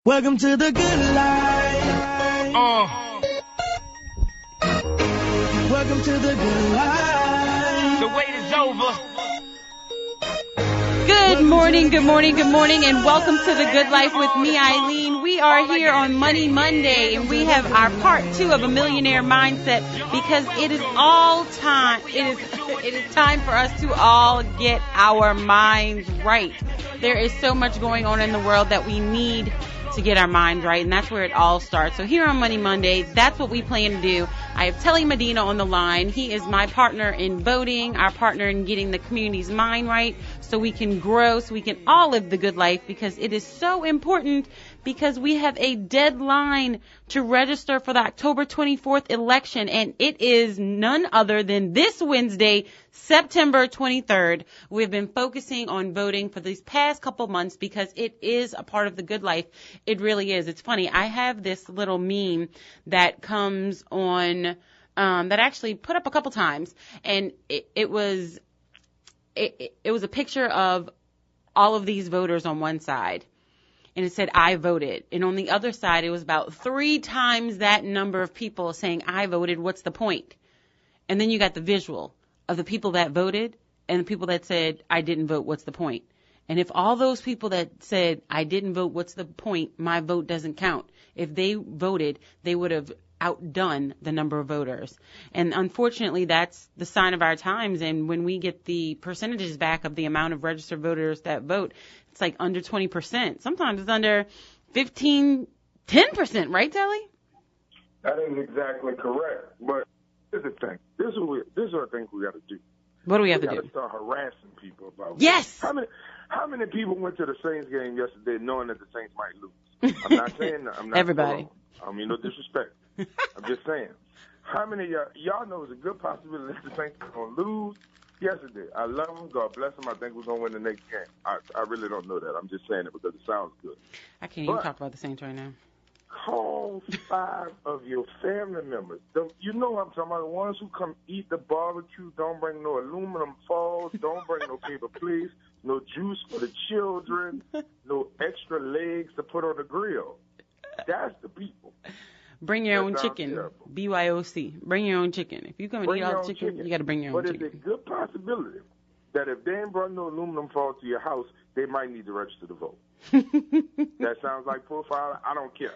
Welcome to the good life. Welcome to the good life. The wait is over. Good morning, and welcome to the Good Life with me, Eileen. We are here on Money Monday, and we have our part 2 of a Millionaire Mindset because it is all time. It is time for us to all get our minds right. There is so much going on in the world that we need to get our minds right, and that's where it all starts. So here on Money Monday, that's what we plan to do. I have Telly Medina on the line. He is my partner in voting, our partner in getting the community's mind right so we can grow, so we can all live the good life, because it is so important, because we have a deadline to register for the October 24th election, and it is none other than this Wednesday, September 23rd. We've been focusing on voting for these past couple months because it is a part of the good life. It really is. It's funny. I have this little meme that comes on, that I actually put up a couple times, and it was a picture of all of these voters on one side, and it said, I voted. And on the other side, it was about 3 times that number of people saying, I voted, what's the point? And then you got the visual of the people that voted and the people that said, I didn't vote, what's the point? And if all those people that said, I didn't vote, what's the point, my vote doesn't count. If they voted, they would have outdone the number of voters. And unfortunately, that's the sign of our times. And when we get the percentages back of the amount of registered voters that vote, it's like under 20%. Sometimes it's under 10%, right, Telly? That is exactly correct. But here's the thing. This is what I think we got to do. What do we have to do? We got do? to start harassing people about it. Yes. How many people went to the Saints game yesterday knowing that the Saints might lose? I'm not saying that. I'm not. Everybody. I mean, no disrespect. I'm just saying. How many of y'all know it's a good possibility that the Saints are going to lose yesterday? I love them. God bless them. I think we're going to win the next game. I really don't know that. I'm just saying it because it sounds good. I can't even talk about the Saints right now. Call 5 of your family members. You know what I'm talking about. The ones who come eat the barbecue. Don't bring no aluminum foils. Don't bring no paper plates. No juice for the children. No extra legs to put on the grill. That's the people. Bring your own chicken. Terrible. BYOC. Bring your own chicken. If you come and eat all the chicken, you got to bring your own chicken. But it's a good possibility that if they ain't brought no aluminum foil to your house, they might need to register to vote. That sounds like profiling. I don't care.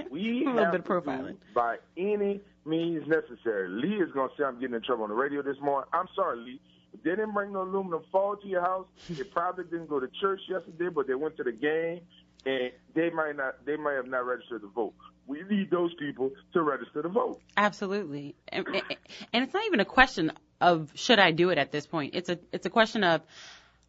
We have to do by any means necessary. Lee is going to say I'm getting in trouble on the radio this morning. I'm sorry, Lee. If they didn't bring no aluminum foil to your house, they probably didn't go to church yesterday, but they went to the game, and they might have not registered to vote. We need those people to register to vote. Absolutely. And it's not even a question of should I do it at this point. It's a question of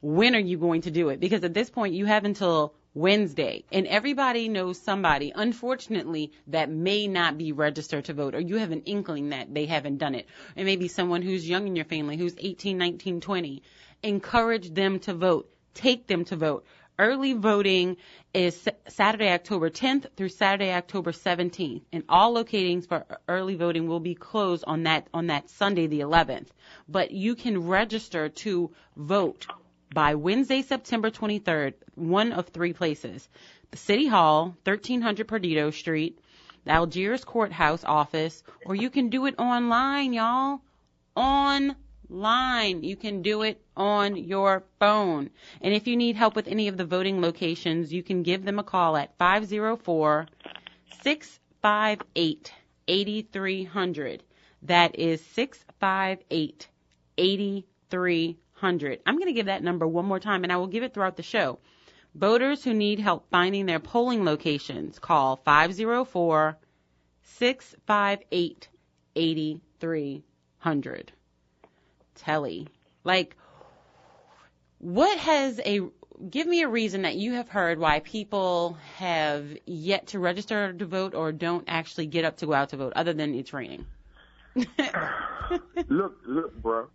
when are you going to do it? Because at this point you have until Wednesday, and everybody knows somebody, unfortunately, that may not be registered to vote, or you have an inkling that they haven't done it. It may be someone who's young in your family, who's 18, 19, 20. Encourage them to vote. Take them to vote. Early voting is Saturday, October 10th through Saturday, October 17th. And all locations for early voting will be closed on that Sunday, the 11th. But you can register to vote by Wednesday, September 23rd, one of 3 places. The City Hall, 1300 Perdido Street, the Algiers Courthouse office, or you can do it online, y'all. Online. You can do it on your phone. And if you need help with any of the voting locations, you can give them a call at 504-658-8300. That is 658-8300. I'm going to give that number one more time, and I will give it throughout the show. Voters who need help finding their polling locations, call 504-658-8300. Telly, give me a reason that you have heard why people have yet to register to vote or don't actually get up to go out to vote, other than it's raining. Look, bro.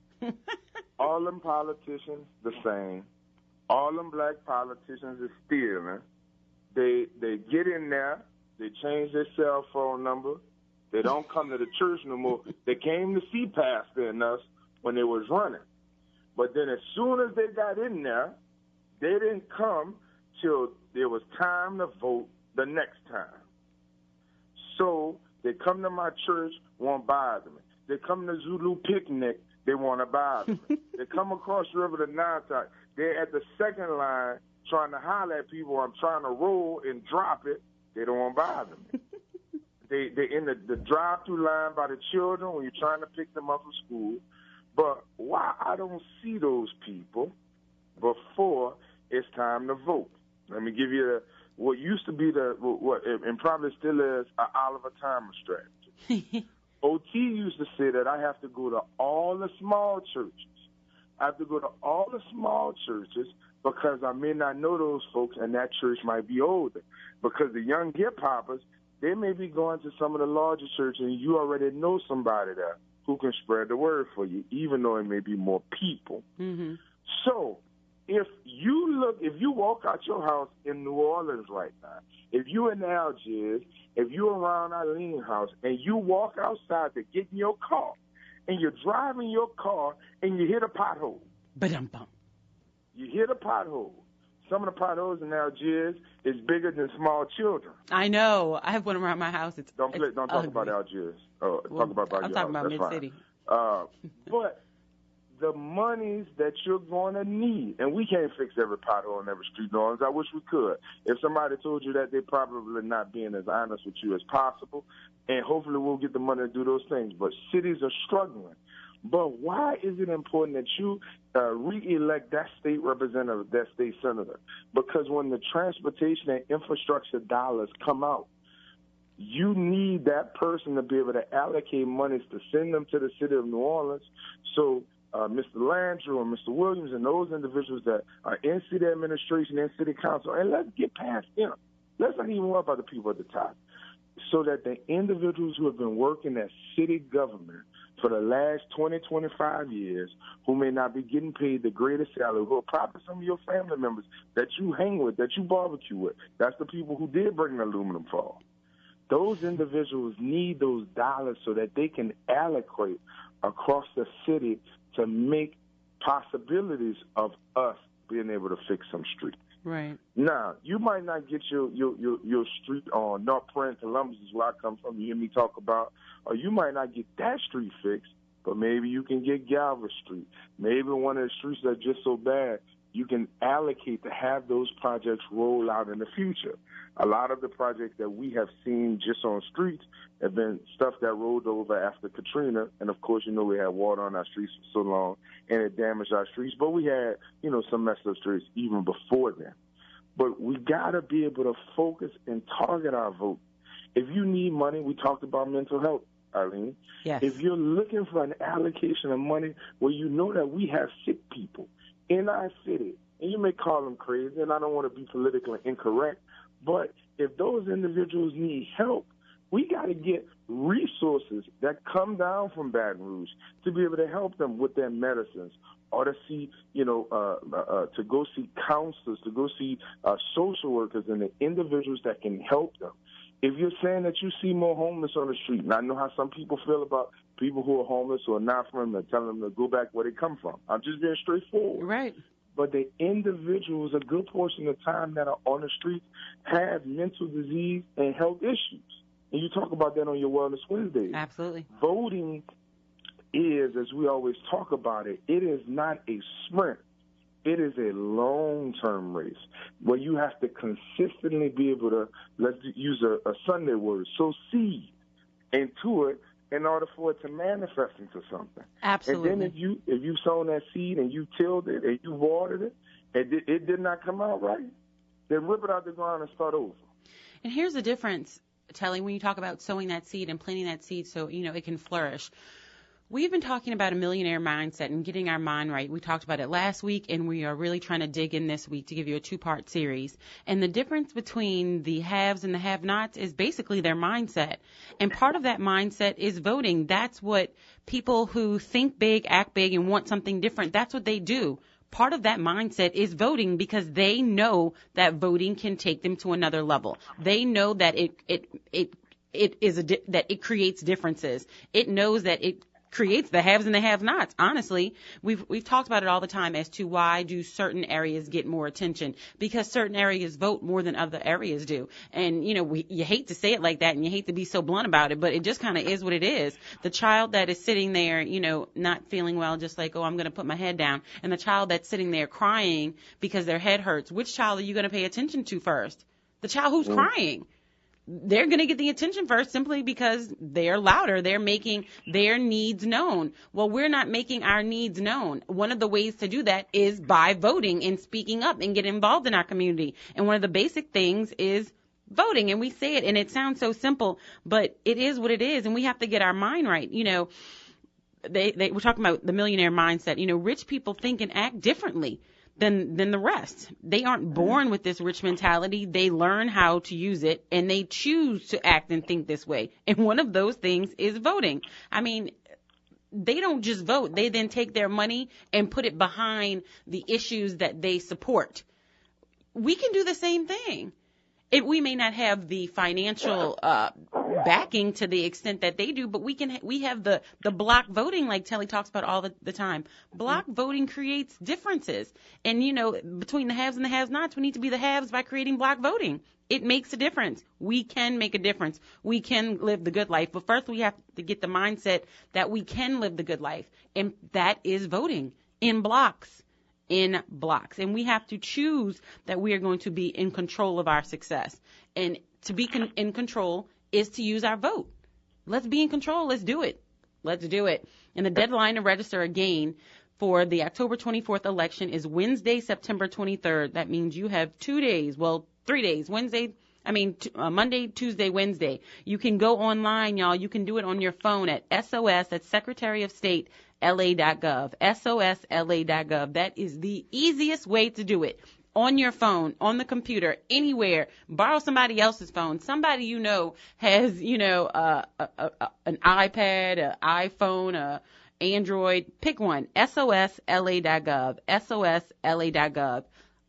All them politicians the same. All them black politicians is stealing. They get in there. They change their cell phone number. They don't come to the church no more. They came to see Pastor and us when they was running. But then as soon as they got in there, they didn't come till there was time to vote the next time. So they come to my church, won't buy them. They come to Zulu picnic, they want to buy them. They come across the river to Nantucket. They're at the second line trying to holler at people. I'm trying to roll and drop it. They don't want to buy them. They're in the drive-through line by the children when you're trying to pick them up from school. But why I don't see those people before it's time to vote? Let me give you what used to be and probably still is, an Oliver Timer strategy. OT used to say that I have to go to all the small churches. I have to go to all the small churches because I may not know those folks, and that church might be older. Because the young hip-hoppers, they may be going to some of the larger churches, and you already know somebody there who can spread the word for you, even though it may be more people. Mm-hmm. So if you walk out your house in New Orleans right now, if you in Algiers, if you're around Eileen's house, and you walk outside to get in your car, and you're driving your car, and you hit a pothole. Ba-dum-bum. You hit a pothole. Some of the potholes in Algiers is bigger than small children. I know. I have one around my house. Don't talk about Algiers. I'm talking about Mid-City. But the monies that you're going to need, and we can't fix every pothole in every street, New Orleans. I wish we could. If somebody told you that, they're probably not being as honest with you as possible, and hopefully we'll get the money to do those things. But cities are struggling. But why is it important that you re-elect that state representative, that state senator? Because when the transportation and infrastructure dollars come out, you need that person to be able to allocate monies to send them to the city of New Orleans. So Mr. Landrew and Mr. Williams and those individuals that are in city administration and city council, and let's get past them. Let's not even worry about the people at the top. So that the individuals who have been working at city government for the last 20, 25 years, who may not be getting paid the greatest salary, who are probably some of your family members that you hang with, that you barbecue with, that's the people who did bring the aluminum fall. Those individuals need those dollars so that they can allocate across the city to make possibilities of us being able to fix some streets. Right. Now, you might not get your street on North Prairie, Columbus is where I come from, you hear me talk about, or you might not get that street fixed, but maybe you can get Galvin Street. Maybe one of the streets that are just so bad, you can allocate to have those projects roll out in the future. A lot of the projects that we have seen just on streets have been stuff that rolled over after Katrina. And, of course, we had water on our streets for so long, and it damaged our streets. But we had, some messed up streets even before then. But we got to be able to focus and target our vote. If you need money, we talked about mental health, Eileen. Yes. If you're looking for an allocation of money where you know that we have sick people in our city, and you may call them crazy, and I don't want to be politically incorrect, but if those individuals need help, we got to get resources that come down from Baton Rouge to be able to help them with their medicines, or to see, to go see counselors, to go see social workers and the individuals that can help them. If you're saying that you see more homeless on the street, and I know how some people feel about people who are homeless or not from them and telling them to go back where they come from. I'm just being straightforward. Right. But the individuals, a good portion of the time that are on the streets, have mental disease and health issues. And you talk about that on your Wellness Wednesdays. Absolutely. Voting is, as we always talk about it, it is not a sprint. It is a long-term race where you have to consistently be able to, let's use a Sunday word, sow seed into it in order for it to manifest into something. Absolutely. And then if you sown that seed and you tilled it and you watered it and it did not come out right, then rip it out the ground and start over. And here's the difference, Telly, when you talk about sowing that seed and planting that seed so, it can flourish. We've been talking about a millionaire mindset and getting our mind right. We talked about it last week, and we are really trying to dig in this week to give you a 2-part series. And the difference between the haves and the have-nots is basically their mindset. And part of that mindset is voting. That's what people who think big, act big, and want something different, that's what they do. Part of that mindset is voting because they know that voting can take them to another level. They know that it creates differences. It knows that it creates the haves and the have-nots. Honestly, we've talked about it all the time as to why do certain areas get more attention, because certain areas vote more than other areas do. And, you hate to say it like that and you hate to be so blunt about it, but it just kind of is what it is. The child that is sitting there, not feeling well, just like, oh, I'm going to put my head down, and the child that's sitting there crying because their head hurts, which child are you going to pay attention to first? The child who's crying. They're going to get the attention first simply because they're louder. They're making their needs known. Well, we're not making our needs known. One of the ways to do that is by voting and speaking up and getting involved in our community. And one of the basic things is voting. And we say it, and it sounds so simple, but it is what it is. And we have to get our mind right. We're talking about the millionaire mindset. Rich people think and act differently than the rest. They aren't born with this rich mentality. They learn how to use it, and they choose to act and think this way. And one of those things is voting. I mean, they don't just vote. They then take their money and put it behind the issues that they support. We can do the same thing. We may not have the financial backing to the extent that they do, but we have the block voting, like Telly talks about all the time. Block voting creates differences. And, between the haves and the have-nots, we need to be the haves by creating block voting. It makes a difference. We can make a difference. We can live the good life. But first, we have to get the mindset that we can live the good life. And that is voting in blocks. And we have to choose that we are going to be in control of our success. And to be in control is to use our vote. Let's be in control. Let's do it. And the deadline to register again for the October 24th election is Wednesday, September 23rd. That means you have 2 days, 3 days, Monday, Tuesday, Wednesday. You can go online, y'all. You can do it on your phone at SOS, that's Secretary of State, LA.gov, SOSLA.gov. That is the easiest way to do it. On your phone, on the computer, anywhere. Borrow somebody else's phone. Somebody has, an iPad, an iPhone, a Android. Pick one. SOSLA.gov, SOSLA.gov.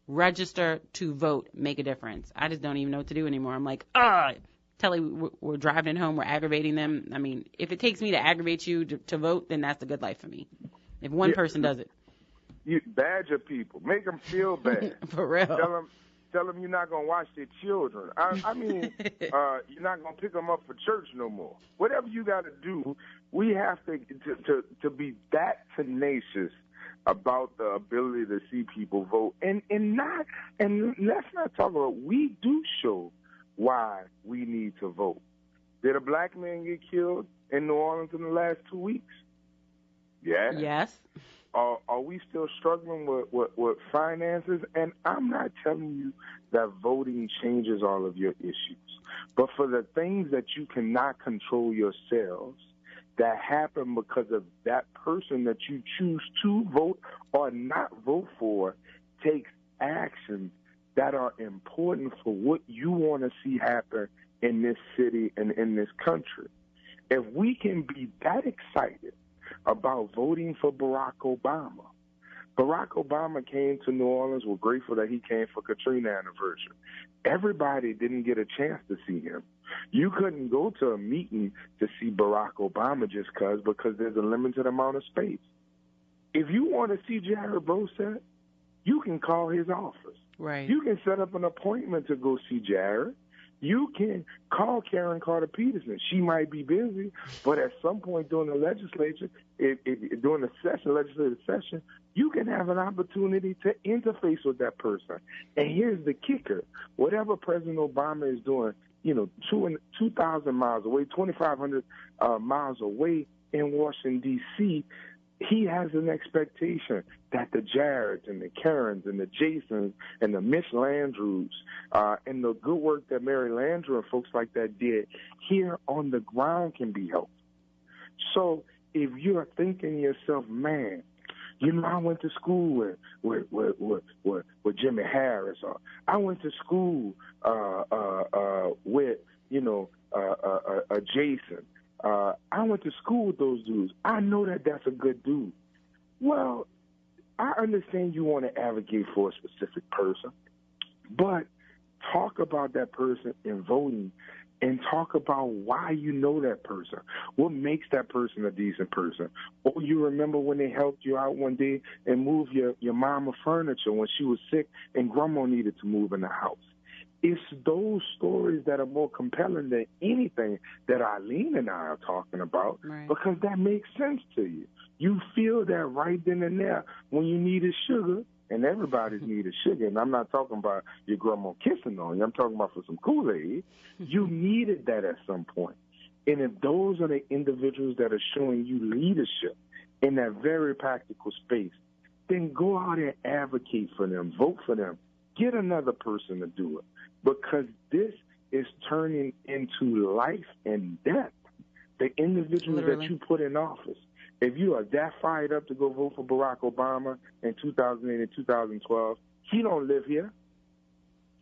Register to vote. Make a difference. I just don't even know what to do anymore. I'm like, Telly, we're driving home, we're aggravating them. I mean, if it takes me to aggravate you to vote, then that's the good life for me. If one person does it. You badger people. Make them feel bad. For real. Tell them you're not going to watch their children. You're not going to pick them up for church no more. Whatever you got to do, we have to be that tenacious about the ability to see people vote. And let's not talk about, we do show why we need to vote. Did a black man get killed in New Orleans in the last 2 weeks? Yeah. Yes. Are we still struggling with finances? And I'm not telling you that voting changes all of your issues. But for the things that you cannot control yourselves, that happen because of that person that you choose to vote or not vote for, takes actions that are important for what you want to see happen in this city and in this country. If we can be that excited about voting for Barack Obama. Barack Obama came to New Orleans. We're grateful that he came for Katrina anniversary. Everybody didn't get a chance to see him. You couldn't go to a meeting to see Barack Obama because there's a limited amount of space. If you want to see Jared Brosette, you can call his office. Right. You can set up an appointment to go see Jared. You can call Karen Carter-Peterson. She might be busy, but at some point during the legislature, during the legislative session, you can have an opportunity to interface with that person. And here's the kicker. Whatever President Obama is doing, 2,000 miles away, 2,500 miles away in Washington, D.C., he has an expectation that the Jareds and the Karens and the Jasons and the Miss Landrews and the good work that Mary Landrew and folks like that did here on the ground can be helped. So if you're thinking to yourself, man, I went to school with Jimmy Harris, or I went to school with Jason. I went to school with those dudes. I know that that's a good dude. Well, I understand you want to advocate for a specific person, but talk about that person in voting, and talk about why you know that person. What makes that person a decent person? Oh, you remember when they helped you out one day and moved your mama furniture when she was sick and grandma needed to move in the house. It's those stories that are more compelling than anything that Eileen and I are talking about, right, because that makes sense to you. You feel that right then and there when you needed sugar, and everybody's needed sugar. And I'm not talking about your grandma kissing on you. I'm talking about for some Kool-Aid. You needed that at some point. And if those are the individuals that are showing you leadership in that very practical space, then go out and advocate for them, vote for them, get another person to do it. Because this is turning into life and death. The individuals that you put in office. If you are that fired up to go vote for Barack Obama in 2008 and 2012, he don't live here.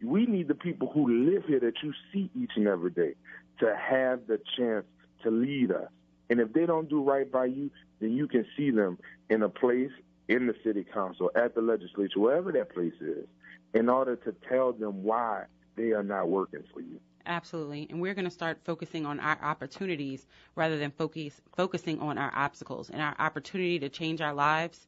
We need the people who live here that you see each and every day to have the chance to lead us. And if they don't do right by you, then you can see them in a place in the city council, at the legislature, wherever that place is, in order to tell them why they are not working for you. Absolutely. And we're going to start focusing on our opportunities rather than focusing on our obstacles. And our opportunity to change our lives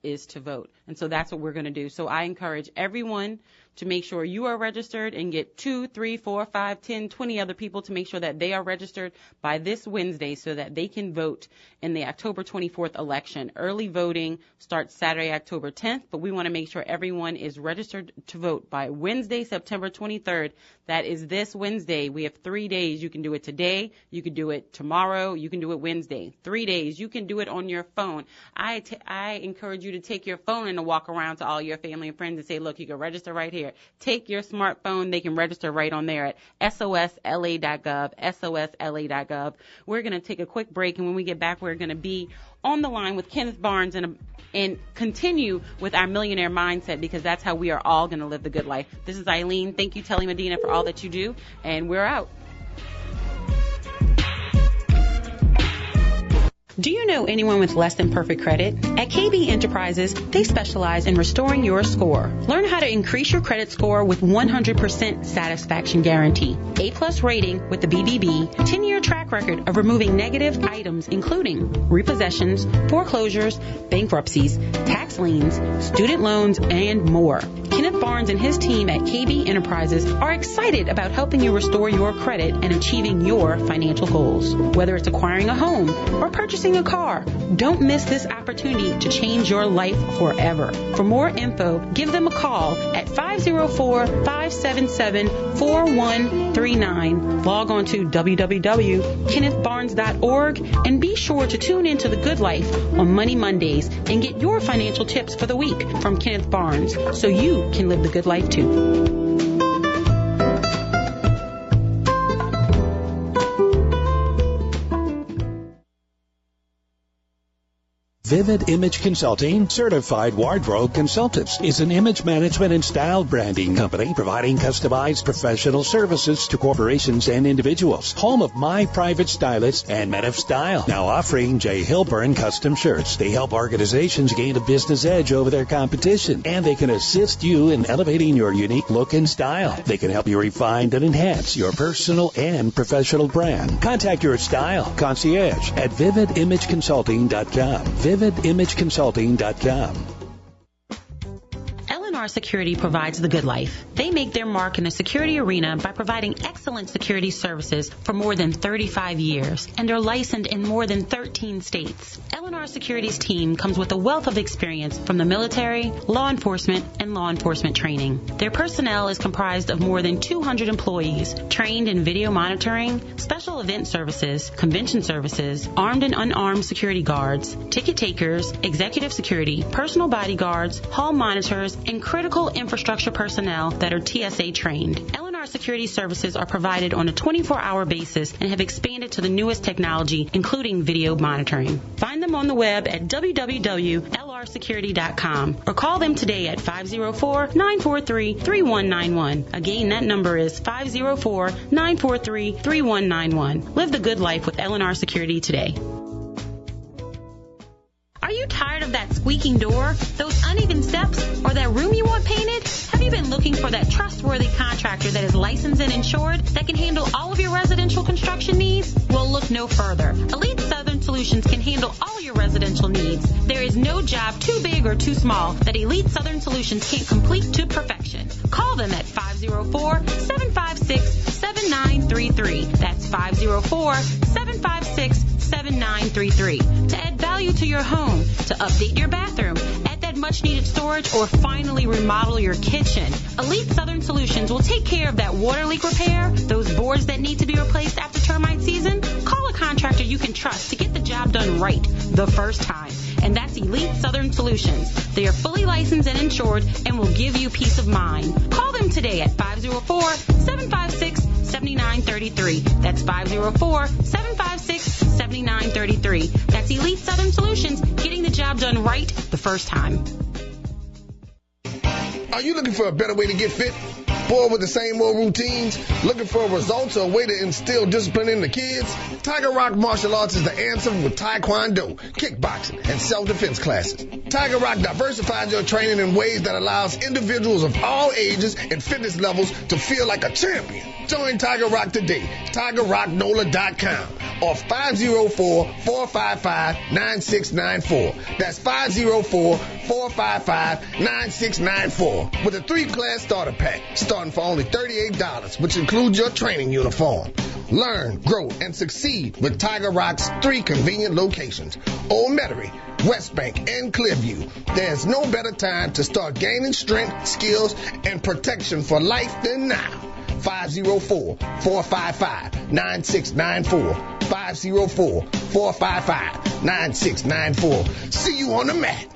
is to vote. And so that's what we're going to do. So I encourage everyone to make sure you are registered and get 2, 3, 4, 5, 10, 20 other people to make sure that they are registered by this Wednesday so that they can vote in the October 24th election. Early voting starts Saturday, October 10th, but we want to make sure everyone is registered to vote by Wednesday, September 23rd. That is this Wednesday. We have 3 days. You can do it today. You can do it tomorrow. You can do it Wednesday. 3 days. You can do it on your phone. I encourage you to take your phone and to walk around to all your family and friends and say, look, you can register right here. Take your smartphone. They can register right on there at sosla.gov, sosla.gov. We're going to take a quick break, and when we get back, we're going to be on the line with Kenneth Barnes and continue with our Millionaire Mindset, because that's how we are all going to live the good life. This is Eileen. Thank you, Telly Medina, for all that you do, and we're out. Do you know anyone with less than perfect credit? At KB Enterprises, they specialize in restoring your score. Learn how to increase your credit score with 100% satisfaction guarantee. A+ rating with the BBB, 10-year track record of removing negative items including repossessions, foreclosures, bankruptcies, tax liens, student loans, and more. Kenneth Barnes and his team at KB Enterprises are excited about helping you restore your credit and achieving your financial goals. Whether it's acquiring a home or purchasing a car, don't miss this opportunity to change your life forever. For more info, give them a call at 504-577-4139. Log on to www.kennethbarnes.org and be sure to tune into The Good Life on Money Mondays and get your financial tips for the week from Kenneth Barnes so you can live the good life too. Vivid Image Consulting, certified wardrobe consultants, is an image management and style branding company providing customized professional services to corporations and individuals. Home of My Private Stylist and Men of Style, now offering J. Hilburn custom shirts. They help organizations gain a business edge over their competition, and they can assist you in elevating your unique look and style. They can help you refine and enhance your personal and professional brand. Contact your style concierge at vividimageconsulting.com. vividimageconsulting.com. Security provides the good life. They make their mark in the security arena by providing excellent security services for more than 35 years and are licensed in more than 13 states. L&R Security's team comes with a wealth of experience from the military, law enforcement, and law enforcement training. Their personnel is comprised of more than 200 employees trained in video monitoring, special event services, convention services, armed and unarmed security guards, ticket takers, executive security, personal bodyguards, hall monitors, and critical infrastructure personnel that are TSA trained. L&R Security services are provided on a 24-hour basis and have expanded to the newest technology, including video monitoring. Find them on the web at www.lrsecurity.com or call them today at 504-943-3191. Again, that number is 504-943-3191. Live the good life with L&R Security today. Are you tired of that squeaking door, those uneven steps, or that room you want painted? Have you been looking for that trustworthy contractor that is licensed and insured that can handle all of your residential construction needs? Well, look no further. Elite Southern Solutions can handle all your residential needs. There is no job too big or too small that Elite Southern Solutions can't complete to perfection. Call them at 504-756-7933. That's 504-756-7933. To add value to your home, to update your bathroom, add that much-needed storage, or finally remodel your kitchen. Elite Southern Solutions will take care of that water leak repair, those boards that need to be replaced after termite season. Call a contractor you can trust to get the job done right the first time. And that's Elite Southern Solutions. They are fully licensed and insured and will give you peace of mind. Call them today at 504-756-7933. That's 504-756-7933. That's Elite Southern Solutions, getting the job done right the first time. Are you looking for a better way to get fit? Bored with the same old routines? Looking for results or a way to instill discipline in the kids? Tiger Rock Martial Arts is the answer with Taekwondo, kickboxing, and self-defense classes. Tiger Rock diversifies your training in ways that allows individuals of all ages and fitness levels to feel like a champion. Join Tiger Rock today. TigerRockNola.com or 504-455-9694. That's 504-455-9694 with a 3-class starter pack starting for only $38, which includes your training uniform. Learn, grow, and succeed with Tiger Rock's 3 convenient locations: Old Metairie, West Bank, and Clearview. There's no better time to start gaining strength, skills, and protection for life than now. 504-455-9694. 504-455-9694. See you on the mat.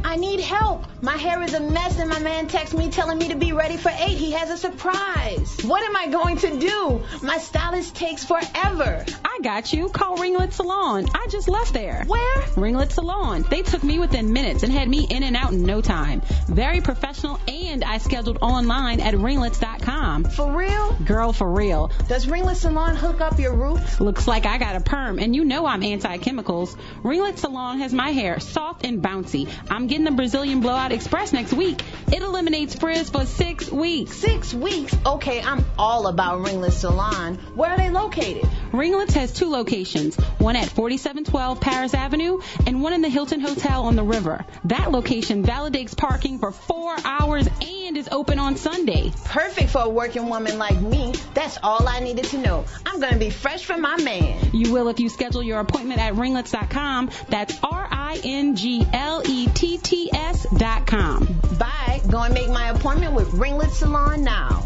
I need help. My hair is a mess and my man texts me telling me to be ready for 8. He has a surprise. What am I going to do? My stylist takes forever. I got you. Call Ringlet Salon. I just left there. Where? Ringlet Salon. They took me within minutes and had me in and out in no time. Very professional, and I scheduled online at ringlets.com. For real? Girl, for real. Does Ringlet Salon hook up your roots? Looks like I got a perm, and you know I'm anti-chemicals. Ringlet Salon has my hair soft and bouncy. I'm getting the Brazilian Blowout Express next week. It eliminates frizz for 6 weeks. 6 weeks? Okay, I'm all about Ringlet Salon. Where are they located? Ringlets has 2 locations, one at 4712 Paris Avenue and one in the Hilton Hotel on the river. That location validates parking for 4 hours and is open on Sunday. Perfect for a working woman like me. That's all I needed to know. I'm going to be fresh from my man. You will if you schedule your appointment at ringlets.com. That's RINGLETTS.com. Bye. Go and make my appointment with Ringlet Salon now.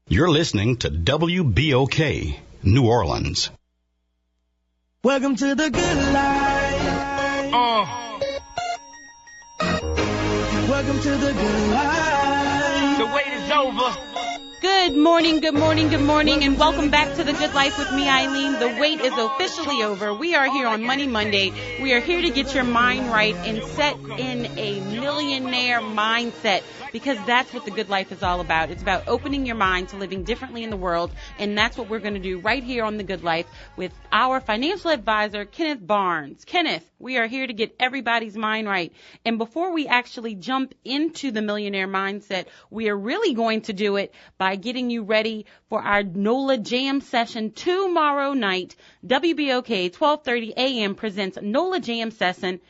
You're listening to WBOK, New Orleans. Welcome to the good life. Welcome to the good life. The wait is over. Good morning, good morning, good morning, and welcome back to The Good Life with me, Eileen. The wait is officially over. We are here on Money Monday. We are here to get your mind right and set in a millionaire mindset, because that's what The Good Life is all about. It's about opening your mind to living differently in the world, and that's what we're going to do right here on The Good Life with our financial advisor, Kenneth Barnes. Kenneth, we are here to get everybody's mind right. And before we actually jump into the millionaire mindset, we are really going to do it by getting you ready for our NOLA Jam session tomorrow night. WBOK 12:30 a.m. presents NOLA Jam session,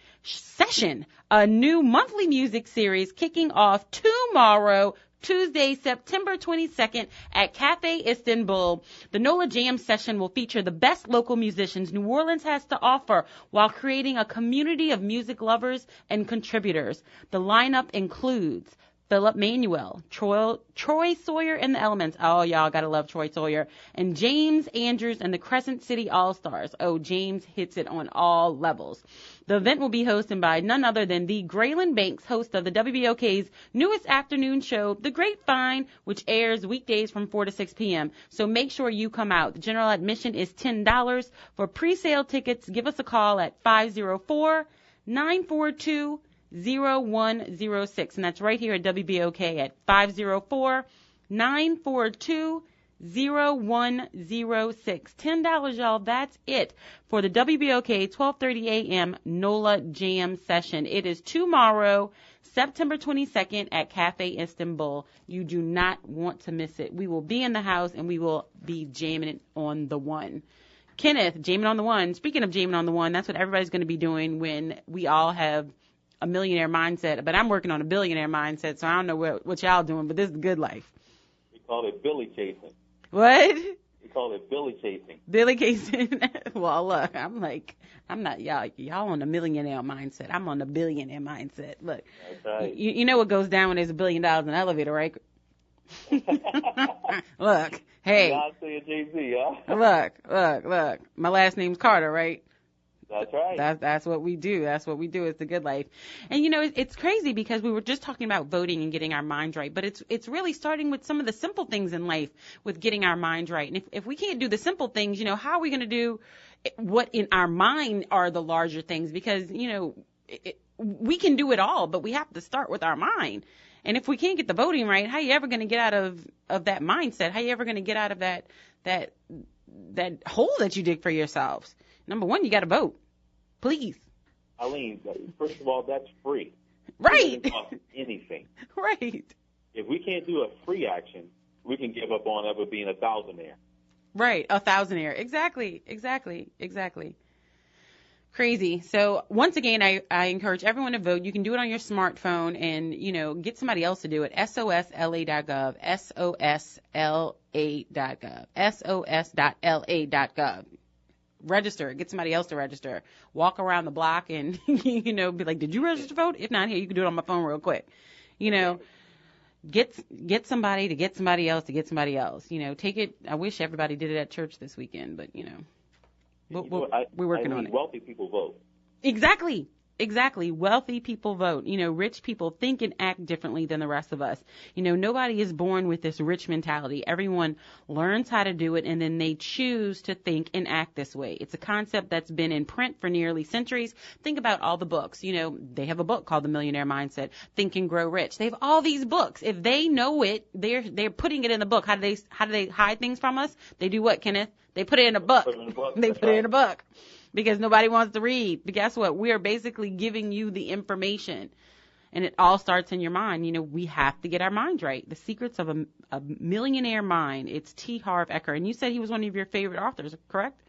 a new monthly music series kicking off tomorrow, Tuesday, September 22nd at Cafe Istanbul. The NOLA Jam session will feature the best local musicians New Orleans has to offer while creating a community of music lovers and contributors. The lineup includes Philip Manuel, Troy Sawyer and the Elements. Oh, y'all gotta love Troy Sawyer. And James Andrews and the Crescent City All-Stars. Oh, James hits it on all levels. The event will be hosted by none other than the Graylin Banks, host of the WBOK's newest afternoon show, The Grapevine, which airs weekdays from 4 to 6 p.m. So make sure you come out. The general admission is $10. For pre-sale tickets, give us a call at 504-942-0106, and that's right here at WBOK at 504-942-0106. 0106. $10, y'all. That's it for the WBOK 12:30 a.m. NOLA Jam session. It is tomorrow, September 22nd at Cafe Istanbul. You do not want to miss it. We will be in the house and we will be jamming it on the one. Kenneth, jamming on the one. Speaking of jamming on the one, that's what everybody's going to be doing when we all have a millionaire mindset. But I'm working on a billionaire mindset, so I don't know what y'all doing, but this is the good life. We call it Billy chasing. What? We call it Billy chasing. Billy chasing. Well, look, I'm not y'all on the millionaire mindset. I'm on the billionaire mindset. Look, that's right. You know what goes down when there's $1 billion in an elevator, right? Look, hey. Beyonce and Jay-Z, huh? Look. My last name's Carter, right? That's right. That's what we do. That's what we do. It's the good life. And, you know, it's crazy because we were just talking about voting and getting our minds right. But it's really starting with some of the simple things in life with getting our minds right. And if we can't do the simple things, you know, how are we going to do what in our mind are the larger things? Because, you know, we can do it all, but we have to start with our mind. And if we can't get the voting right, how are you ever going to get out of that mindset? How are you ever going to get out of that hole that you dig for yourselves? Number one, you got to vote. Please. Eileen, first of all, that's free. Right. It doesn't cost anything. Right. If we can't do a free action, we can give up on ever being a thousandaire. Right, a thousandaire. Exactly. Crazy. So once again, I encourage everyone to vote. You can do it on your smartphone and, you know, get somebody else to do it. SOSLA.gov, SOSLA.gov, SOS.LA.gov. Register. Get somebody else to register. Walk around the block and, you know, be like, did you register to vote? If not, here, you can do it on my phone real quick. You know, get somebody to get somebody else to get somebody else. You know, take it. I wish everybody did it at church this weekend, but, you know, we're working on it. Wealthy people vote. Exactly. Wealthy people vote. You know, rich people think and act differently than the rest of us. You know, nobody is born with this rich mentality. Everyone learns how to do it, and then they choose to think and act this way. It's a concept that's been in print for nearly centuries. Think about all the books. You know, they have a book called The Millionaire Mindset, Think and Grow Rich. They have all these books. If they know it, they're putting it in the book. How do they hide things from us? They do what, Kenneth? They put it in a book. They put it in a book. Because nobody wants to read. But guess what? We are basically giving you the information. And it all starts in your mind. You know, we have to get our minds right. The Secrets of a Millionaire Mind. It's T. Harv Eker. And you said he was one of your favorite authors, correct?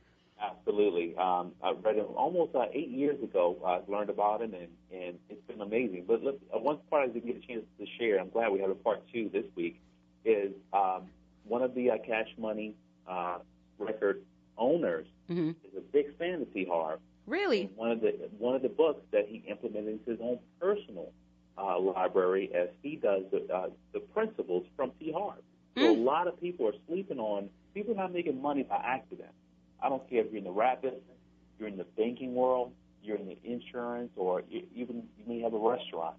Absolutely. I read him almost 8 years ago. I learned about him, and it's been amazing. But look, one part I didn't get a chance to share, I'm glad we have a part 2 this week, is one of the Cash Money record owners is a big fan of T. Harv. Really? And one of the books that he implemented into his own personal library, as he does the principles from T. Harv. So a lot of people are sleeping on. People are not making money by accident. I don't care if you're in the rap business, you're in the banking world, you're in the insurance, or even you may have a restaurant.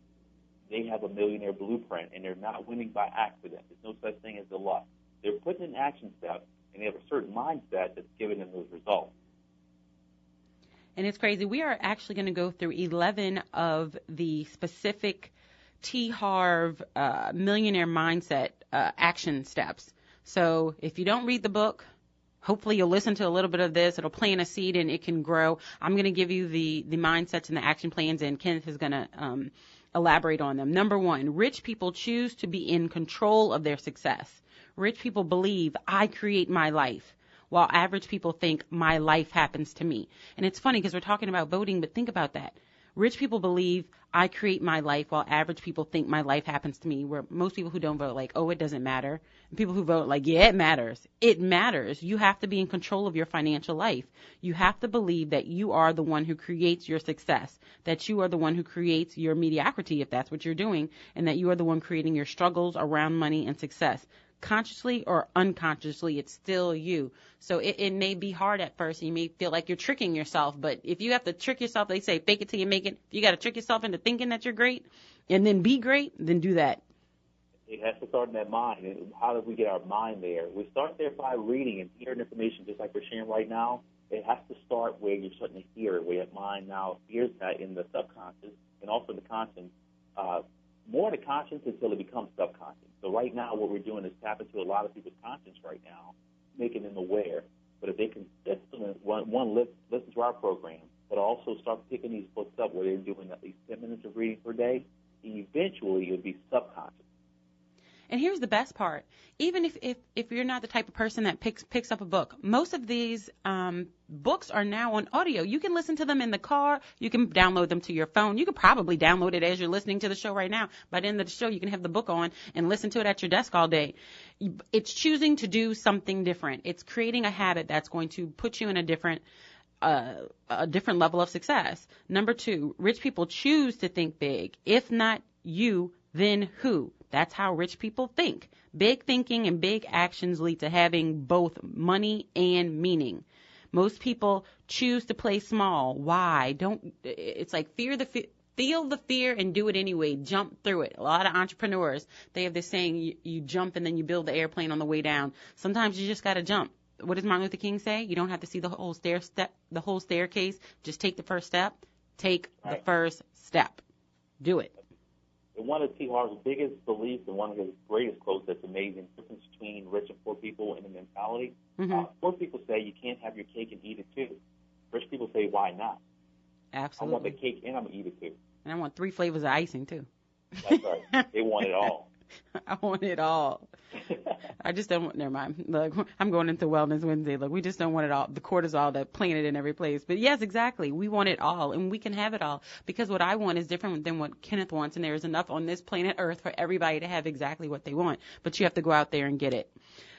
They have a millionaire blueprint, and they're not winning by accident. There's no such thing as the luck. They're putting in action steps, and they have a certain mindset that's giving them those results. And it's crazy. We are actually going to go through 11 of the specific T. Harv Millionaire Mindset action steps. So if you don't read the book, hopefully you'll listen to a little bit of this. It'll plant a seed and it can grow. I'm going to give you the mindsets and the action plans, and Kenneth is going to elaborate on them. Number 1, rich people choose to be in control of their success. Rich people believe, I create my life, while average people think my life happens to me. And it's funny because we're talking about voting, but think about that. Rich people believe I create my life, while average people think my life happens to me, where most people who don't vote like, oh, it doesn't matter. And people who vote like, yeah, it matters. It matters. You have to be in control of your financial life. You have to believe that you are the one who creates your success, that you are the one who creates your mediocrity, if that's what you're doing, and that you are the one creating your struggles around money and success. Consciously or unconsciously, it's still you. So it may be hard at first, and you may feel like you're tricking yourself. But if you have to trick yourself, they say fake it till you make it. If you got to trick yourself into thinking that you're great and then be great, then do that. It has to start in that mind. And how do we get our mind there? We start there by reading and hearing information just like we're sharing right now. It has to start where you're starting to hear it, where your mind now hears that in the subconscious and also the conscious more to conscious until it becomes subconscious. So right now what we're doing is tap into a lot of people's conscience right now, making them aware. But if they consistently, listen to our program, but also start picking these books up where they're doing at least 10 minutes of reading per day, eventually it'll be subconscious. And here's the best part. Even if you're not the type of person that picks up a book, most of these books are now on audio. You can listen to them in the car. You can download them to your phone. You could probably download it as you're listening to the show right now. By the end of the show, you can have the book on and listen to it at your desk all day. It's choosing to do something different. It's creating a habit that's going to put you in a different level of success. Number 2, rich people choose to think big. If not you, then who? That's how rich people think. Big thinking and big actions lead to having both money and meaning. Most people choose to play small. Why? It's like feel the fear and do it anyway. Jump through it. A lot of entrepreneurs, they have this saying, you jump and then you build the airplane on the way down. Sometimes you just got to jump. What does Martin Luther King say? You don't have to see the whole staircase. Just take the first step. Take the first step. Do it. And one of T. Harv's biggest beliefs and one of his greatest quotes that's amazing, the difference between rich and poor people in the mentality. Poor people say you can't have your cake and eat it too. Rich people say, why not? Absolutely. I want the cake and I'm going to eat it too. And I want 3 flavors of icing too. That's right. They want it all. I want it all. I just don't want, never mind. Look, I'm going into Wellness Wednesday. Look, we just don't want it all. The cortisol, that planet in every place. But yes, exactly. We want it all and we can have it all because what I want is different than what Kenneth wants. And there is enough on this planet Earth for everybody to have exactly what they want. But you have to go out there and get it.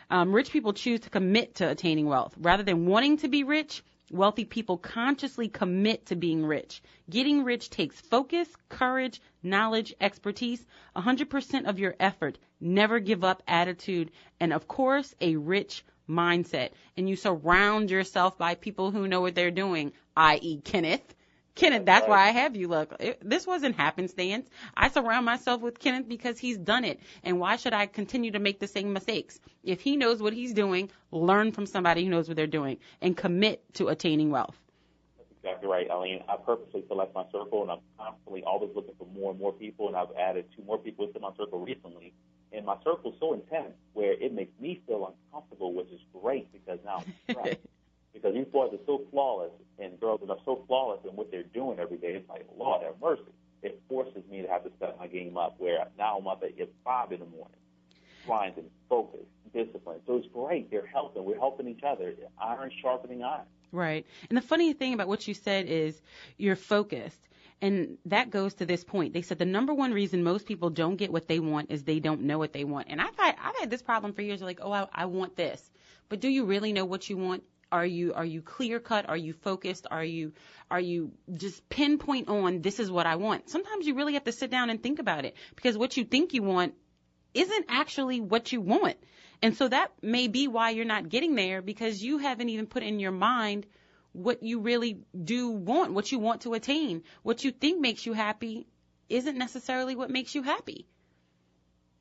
Rich people choose to commit to attaining wealth. Rather than wanting to be rich, wealthy people consciously commit to being rich. Getting rich takes focus, courage, knowledge, expertise, 100% of your effort, never give up attitude, and of course, a rich mindset. And you surround yourself by people who know what they're doing, i.e. Kenneth. Kenneth, that's why I have you. Look, this wasn't happenstance. I surround myself with Kenneth because he's done it. And why should I continue to make the same mistakes? If he knows what he's doing, learn from somebody who knows what they're doing and commit to attaining wealth. That's exactly right, Eileen. I purposely select my circle, and I'm constantly always looking for more and more people, and I've added 2 more people to my circle recently. And my circle is so intense where it makes me feel uncomfortable, which is great because now I'm stressed. Because these boys are so flawless and girls are so flawless in what they're doing every day. It's like, Lord have mercy. It forces me to have to step my game up where now I'm up at 5 in the morning, trying to focus, discipline. So it's great. They're helping. We're helping each other. Iron sharpening iron. Right. And the funny thing about what you said is you're focused. And that goes to this point. They said the number one reason most people don't get what they want is they don't know what they want. And I've had this problem for years. Like, I want this. But do you really know what you want? Are you clear cut? Are you focused? Are you just pinpoint on this is what I want? Sometimes you really have to sit down and think about it because what you think you want isn't actually what you want. And so that may be why you're not getting there because you haven't even put in your mind what you really do want, what you want to attain. What you think makes you happy isn't necessarily what makes you happy.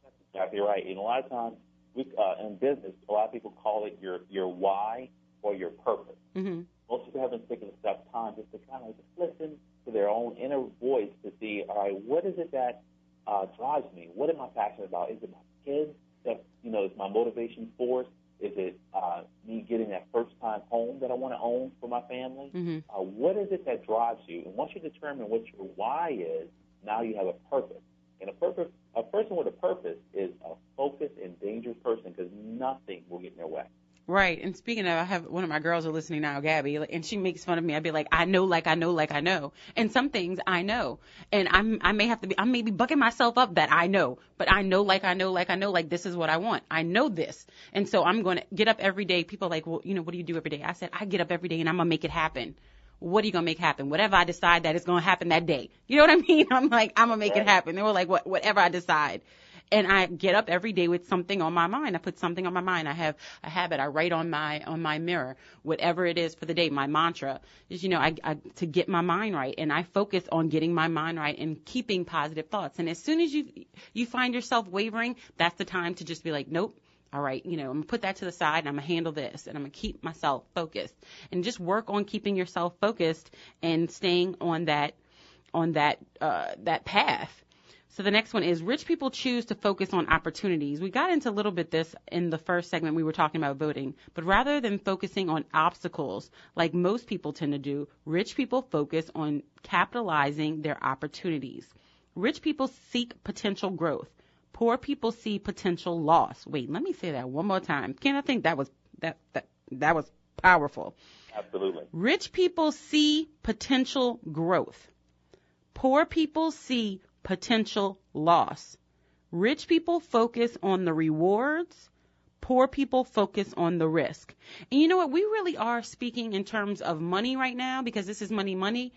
That's exactly right. And a lot of times in business, a lot of people call it your why or your purpose. Mm-hmm. Most people haven't taken enough time just to kind of just listen to their own inner voice to see, all right, what is it that drives me? What am I passionate about? Is it my kids that, is my motivation force? Is it me getting that first-time home that I want to own for my family? Mm-hmm. What is it that drives you? And once you determine what your why is, now you have a purpose. And a person with a purpose is a focused and dangerous person because nothing will get in their way. Right. And speaking of, I have one of my girls are listening now, Gabby, and she makes fun of me. I'd be like, I know. And some things I know. And I may be bucking myself up that I know, but I know, like this is what I want. I know this. And so I'm going to get up every day. People are like, well, what do you do every day? I said, I get up every day and I'm going to make it happen. What are you going to make happen? Whatever I decide that is going to happen that day. You know what I mean? I'm like, I'm going to make it happen. They were like, whatever I decide. And I get up every day with something on my mind. I put something on my mind. I have a habit. I write on my mirror, whatever it is for the day. My mantra is, to get my mind right. And I focus on getting my mind right and keeping positive thoughts. And as soon as you find yourself wavering, that's the time to just be like, nope. All right, I'm going to put that to the side and I'm going to handle this and I'm going to keep myself focused and just work on keeping yourself focused and staying on that path. So the next one is rich people choose to focus on opportunities. We got into a little bit this in the first segment. We were talking about voting. But rather than focusing on obstacles like most people tend to do, rich people focus on capitalizing their opportunities. Rich people seek potential growth. Poor people see potential loss. Wait, let me say that one more time. Ken, I think that was powerful. Absolutely. Rich people see potential growth. Poor people see potential loss. Rich people focus on the rewards. Poor people focus on the risk. And you know what? We really are speaking in terms of money right now because this is Money Monday.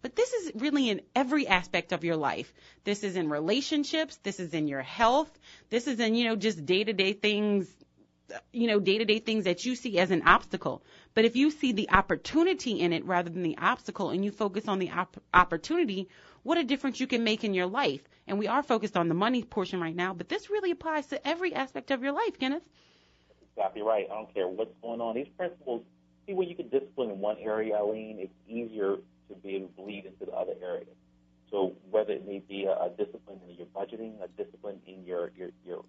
But this is really in every aspect of your life. This is in relationships. This is in your health. This is in, just day-to-day things, that you see as an obstacle. But if you see the opportunity in it rather than the obstacle and you focus on the opportunity, what a difference you can make in your life. And we are focused on the money portion right now, but this really applies to every aspect of your life, Kenneth. Exactly right. I don't care what's going on. These principles, see, when you can discipline in one area, Eileen, it's easier to be able to bleed into the other areas. So whether it may be a discipline in your budgeting, a discipline in your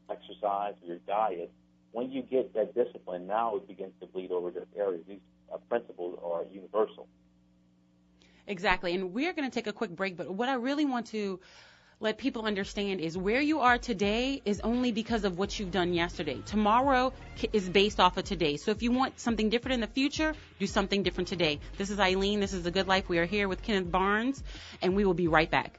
exercise or your diet, when you get that discipline, now it begins to bleed over to areas. These principles are universal. Exactly. And we're going to take a quick break, but what I really want to let people understand is where you are today is only because of what you've done yesterday. Tomorrow is based off of today. So if you want something different in the future, do something different today. This is Eileen. This is The Good Life. We are here with Kenneth Barnes, and we will be right back.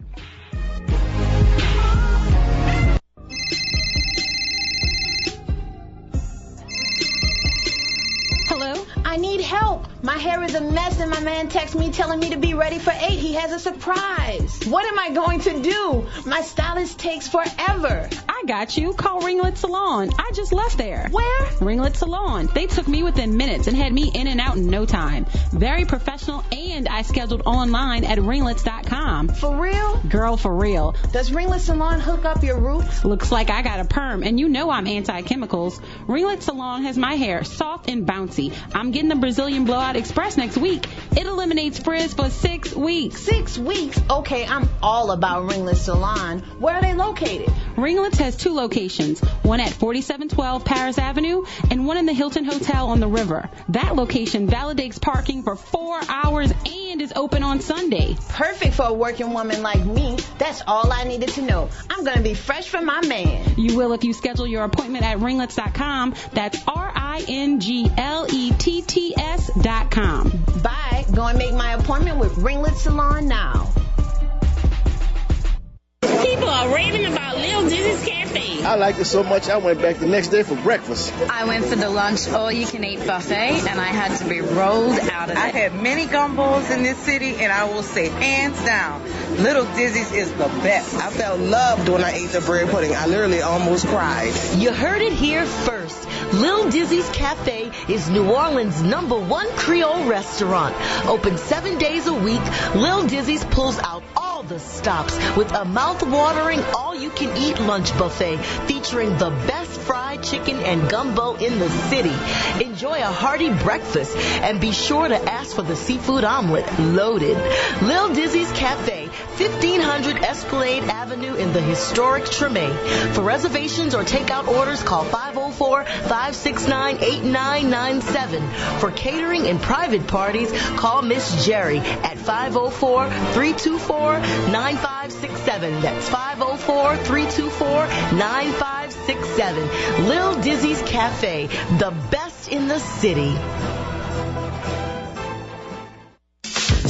Hello? I need help. My hair is a mess and my man texts me telling me to be ready for 8. He has a surprise. What am I going to do? My stylist takes forever. I got you. Call Ringlet Salon. I just left there. Where? Ringlet Salon. They took me within minutes and had me in and out in no time. Very professional, and I scheduled online at ringlets.com. For real? Girl, for real. Does Ringlet Salon hook up your roots? Looks like I got a perm, and you know I'm anti-chemicals. Ringlet Salon has my hair soft and bouncy. I'm getting the Brazilian Blowout Express next week. It eliminates frizz for 6 weeks. 6 weeks? Okay, I'm all about Ringlet Salon. Where are they located? Ringlets has 2 locations, one at 4712 Paris Avenue and one in the Hilton Hotel on the river. That location validates parking for 4 hours and is open on Sunday. Perfect for a working woman like me. That's all I needed to know. I'm going to be fresh for my man. You will if you schedule your appointment at ringlets.com. That's ringlets.com. Bye. Go and make my appointment with Ringlet Salon now. People are raving about Lil Dizzy's Cafe. I liked it so much I went back the next day for breakfast. I went for the lunch all-you-can-eat buffet, and I had to be rolled out of it. I had many gumbos in this city, and I will say, hands down, Little Dizzy's is the best. I felt loved when I ate the bread pudding. I literally almost cried. You heard it here first. Lil Dizzy's Cafe is New Orleans' #1 Creole restaurant. Open 7 days a week, Lil Dizzy's pulls out all the stops with a mouth-watering all-you-can-eat lunch buffet featuring the best fried chicken and gumbo in the city. Enjoy a hearty breakfast and be sure to ask for the seafood omelet loaded. Lil Dizzy's Cafe, 1500 Esplanade Avenue in the historic Treme. For reservations or takeout orders, call 504-569-8997. For catering and private parties, call Miss Jerry at 504-324-9567. That's 504-324-9567. Lil Dizzy's Cafe, the best in the city.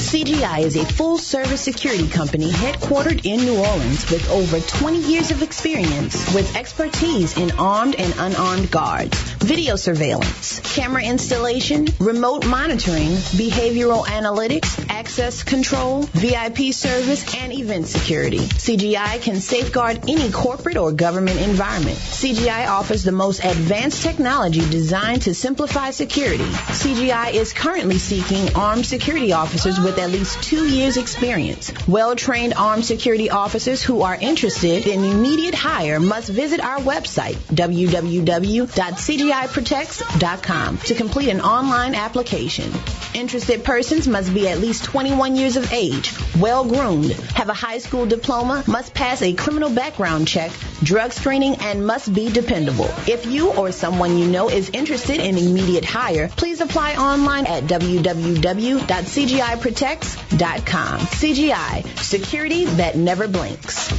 CGI is a full-service security company headquartered in New Orleans with over 20 years of experience with expertise in armed and unarmed guards, video surveillance, camera installation, remote monitoring, behavioral analytics, access control, VIP service, and event security. CGI can safeguard any corporate or government environment. CGI offers the most advanced technology designed to simplify security. CGI is currently seeking armed security officers with at least 2 years experience. Well-trained armed security officers who are interested in immediate hire must visit our website, www.cgiprotects.com, to complete an online application. Interested persons must be at least 21 years of age, well-groomed, have a high school diploma, must pass a criminal background check, drug screening, and must be dependable. If you or someone you know is interested in immediate hire, please apply online at www.cgiprotects.com. CGI, security that never blinks.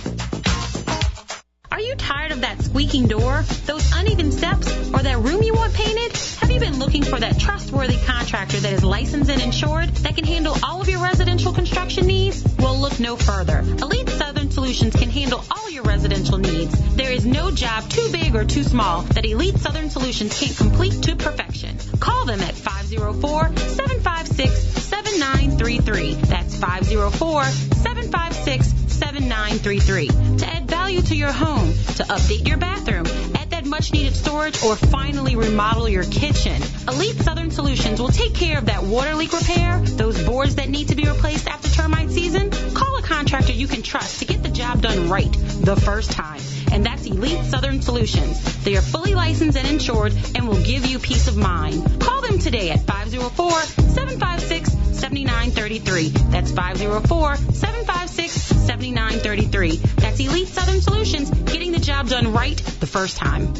Are you tired of that squeaking door, those uneven steps, or that room you want painted? Have you been looking for that trustworthy contractor that is licensed and insured that can handle all of your residential construction needs? Well, look no further. Elite Southern Solutions can handle all your residential needs. There is no job too big or too small that Elite Southern Solutions can't complete to perfection. Call them at 504-756-7933. That's 504-756-7933. To add value to your home, to update your bathroom, add that much-needed storage, or finally remodel your kitchen. Elite Southern Solutions will take care of that water leak repair, those boards that need to be replaced after termite season. Call a contractor you can trust to get the job done right the first time. And that's Elite Southern Solutions. They are fully licensed and insured and will give you peace of mind. Call them today at 504-756-7933. That's 504-756-7933. That's Elite Southern Solutions, getting the job done right the first time.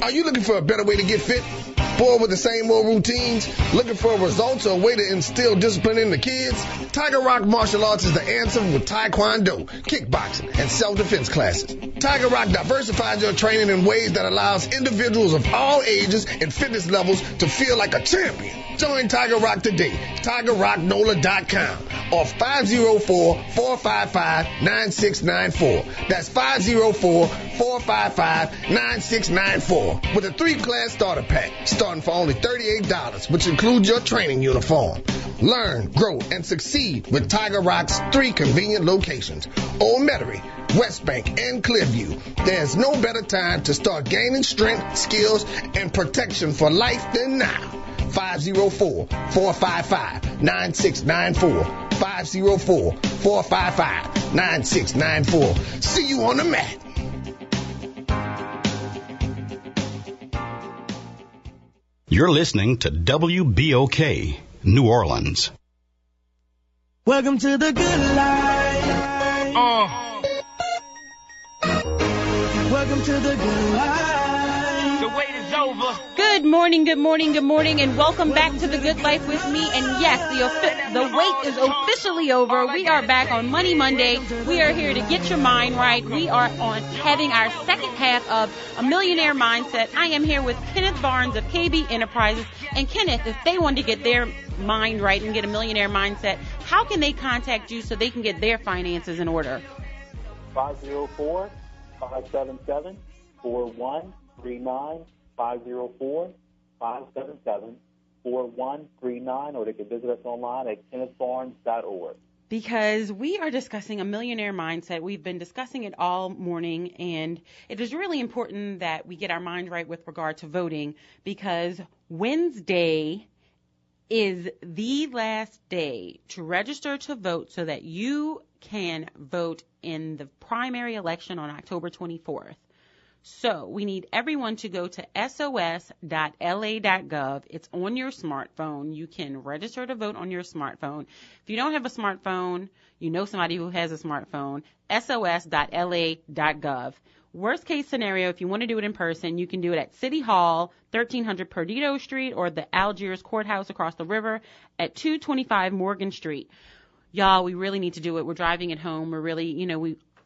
Are you looking for a better way to get fit? Bored with the same old routines? Looking for results or a way to instill discipline in the kids? Tiger Rock Martial Arts is the answer with Taekwondo, kickboxing, and self-defense classes. Tiger Rock diversifies your training in ways that allows individuals of all ages and fitness levels to feel like a champion. Join Tiger Rock today. TigerRockNola.com or 504-455-9694. That's 504-455-9694 with a 3-class starter pack starting for only $38, which includes your training uniform. Learn, grow, and succeed with Tiger Rock's 3 convenient locations: Old Metairie, West Bank, and Clearview. There's no better time to start gaining strength, skills, and protection for life than now. 504-455-9694. 504-455-9694. See you on the mat. You're listening to WBOK, New Orleans. Welcome to the good life. Welcome to the good life. The wait is over. Good morning, good morning, good morning, and welcome back to the Good Life with me. And yes, the wait is officially over. We are back on Money Monday. We are here to get your mind right. We are on having our second half of a Millionaire Mindset. I am here with Kenneth Barnes of KB Enterprises. And Kenneth, if they want to get their mind right and get a millionaire mindset, how can they contact you so they can get their finances in order? 504-577-4139. 504-577-4139, or they can visit us online at kennethbarnes.org. Because we are discussing a millionaire mindset. We've been discussing it all morning, and it is really important that we get our mind right with regard to voting, because Wednesday is the last day to register to vote so that you can vote in the primary election on October 24th. So we need everyone to go to sos.la.gov. It's on your smartphone. You can register to vote on your smartphone. If you don't have a smartphone, you know somebody who has a smartphone, sos.la.gov. Worst case scenario, if you want to do it in person, you can do it at City Hall, 1300 Perdido Street, or the Algiers Courthouse across the river at 225 Morgan Street. Y'all, we really need to do it. We're driving it home. We're really,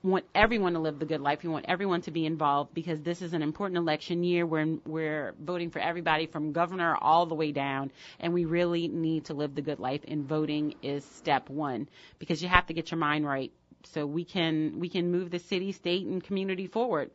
we want everyone to live the good life. We want everyone to be involved, because this is an important election year when we're voting for everybody from governor all the way down, and we really need to live the good life, and voting is step one, because you have to get your mind right so we can move the city, state, and community forward.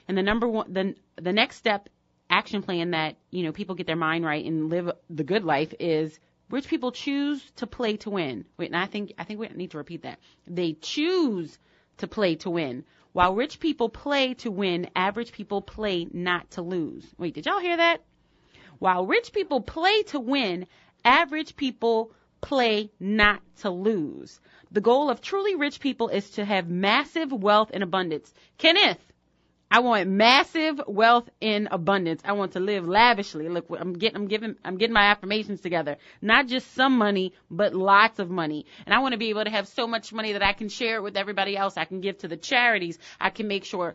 And the next step action plan that, people get their mind right and live the good life is rich people choose to play to win. Wait, and I think we need to repeat that. They choose to play to win. While rich people play to win, average people play not to lose. Wait, did y'all hear that? While rich people play to win, average people play not to lose. The goal of truly rich people is to have massive wealth and abundance. Kenneth, I want massive wealth in abundance. I want to live lavishly. Look, I'm getting my affirmations together. Not just some money, but lots of money. And I want to be able to have so much money that I can share it with everybody else. I can give to the charities. I can make sure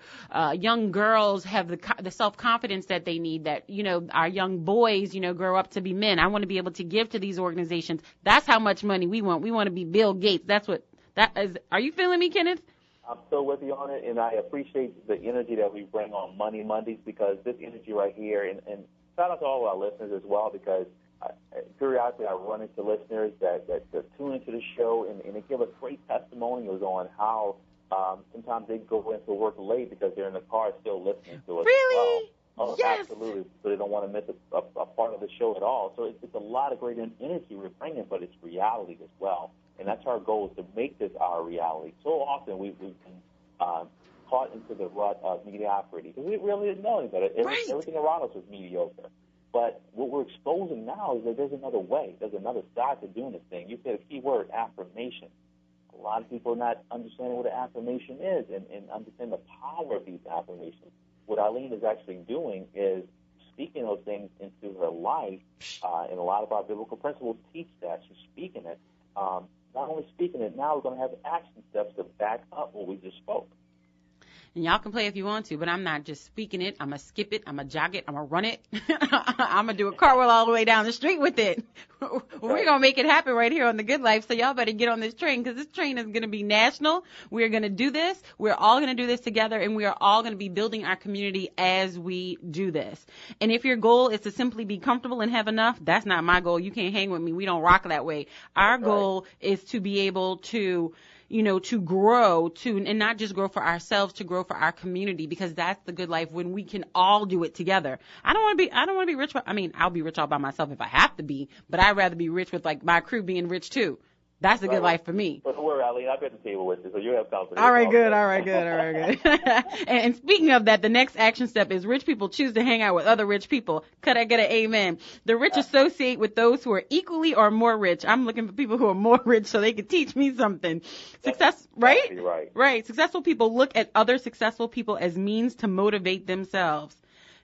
young girls have the self-confidence that they need, that, our young boys, grow up to be men. I want to be able to give to these organizations. That's how much money we want. We want to be Bill Gates. That's what that is. Are you feeling me, Kenneth? I'm still with you on it, and I appreciate the energy that we bring on Money Mondays, because this energy right here, and shout out to all our listeners as well, because periodically I run into listeners that tune into the show, and they give us great testimonials on how sometimes they go into work late because they're in the car still listening to us. Really? Oh, yes. Absolutely. So they don't want to miss a part of the show at all. So it's a lot of great energy we're bringing, but it's reality as well. And that's our goal, is to make this our reality. So often we've been caught into the rut of mediocrity, because we really didn't know any better. Everything around us was mediocre. But what we're exposing now is that there's another way. There's another side to doing this thing. You said a key word, affirmation. A lot of people are not understanding what an affirmation is and understand the power of these affirmations. What Eileen is actually doing is speaking those things into her life, and a lot of our biblical principles teach that. She's speaking it. Not only speaking it, now we're going to have action steps to back up what we just spoke. And y'all can play if you want to, but I'm not just speaking it. I'm going to skip it. I'm going to jog it. I'm going to run it. I'm going to do a cartwheel all the way down the street with it. We're going to make it happen right here on The Good Life. So y'all better get on this train, because this train is going to be national. We're going to do this. We're all going to do this together, and we are all going to be building our community as we do this. And if your goal is to simply be comfortable and have enough, that's not my goal. You can't hang with me. We don't rock that way. Our goal is to be able to to grow, and not just grow for ourselves, to grow for our community, because that's the good life when we can all do it together. I don't want to be rich. I'll be rich all by myself if I have to be, but I'd rather be rich with my crew being rich too. That's a good life for me. But don't worry, Eileen, I'll be at the table with you, so you have confidence. All right, good. And speaking of that, the next action step is rich people choose to hang out with other rich people. Could I get an amen? The rich associate with those who are equally or more rich. I'm looking for people who are more rich so they can teach me something. Right. Successful people look at other successful people as means to motivate themselves.